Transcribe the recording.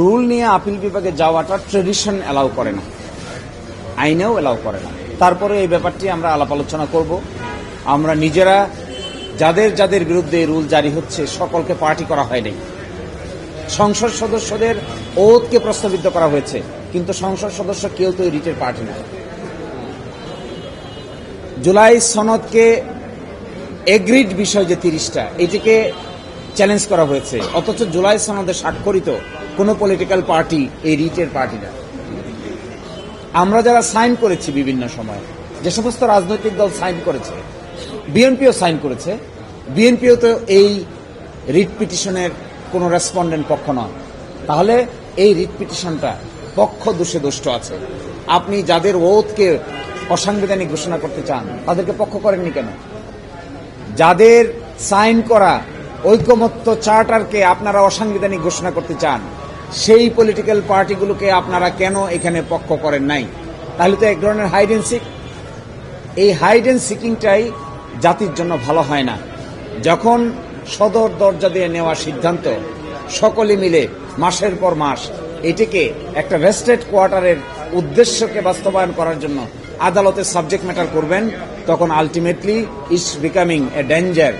Rule নিয়ে appeal বিভাগে যাওয়াটা ট্রেডিশন অ্যালাউ করে না, আইনেও অ্যালাউ করে না। তারপরে এই ব্যাপারটি আমরা আলাপ আলোচনা করব। আমরা নিজেরা যাদের যাদের বিরুদ্ধে রুল জারি হচ্ছে সকলকে পার্টি করা হয়নি। সংসদ সদস্যদের ওথকে প্রস্তাবিত করা হয়েছে, কিন্তু সংসদ সদস্য কেউ তো রিটের পার্টি না। জুলাই সনদকে এগ্রিড বিষয় যে 30টা, এটিকে চ্যালেঞ্জ করা হয়েছে, অথচ জুলাই সনদে স্বাক্ষরিত কোনো পলিটিক্যাল পার্টি এই রিটের পার্টি না। আমরা যারা সাইন করেছি বিভিন্ন সময়, যে সমস্ত রাজনৈতিক দল সাইন করেছে, বিএনপিও সাইন করেছে, বিএনপিও তো এই রিট পিটিশনের কোনো রেসপন্ডেন্ট পক্ষ নয়। তাহলে এই রিট পিটিশনটা পক্ষ দোষে দুষ্ট আছে। আপনি যাদের ওথকে অসাংবিধানিক ঘোষণা করতে চান তাদেরকে পক্ষ করেননি কেন? যাদের সাইন করা ঐকমত্য চার্টারকে আপনারা অসাংবিধানিক ঘোষণা করতে চান, সেই পলিটিক্যাল পার্টিগুলোকে আপনারা কেন এখানে পক্ষ করেন নাই? তাহলে তো এক ধরনের হাইড এন্ড সিক। এই হাইড এন্ড সিকিংটাই জাতির জন্য ভালো হয় না। যখন সদর দরজা দিয়ে নেওয়া সিদ্ধান্ত সকলে মিলে মাসের পর মাস এটিকে একটা রেস্টেড কোয়ার্টারের উদ্দেশ্যকে বাস্তবায়ন করার জন্য আদালতে সাবজেক্ট ম্যাটার করবেন, তখন ultimately it's becoming a danger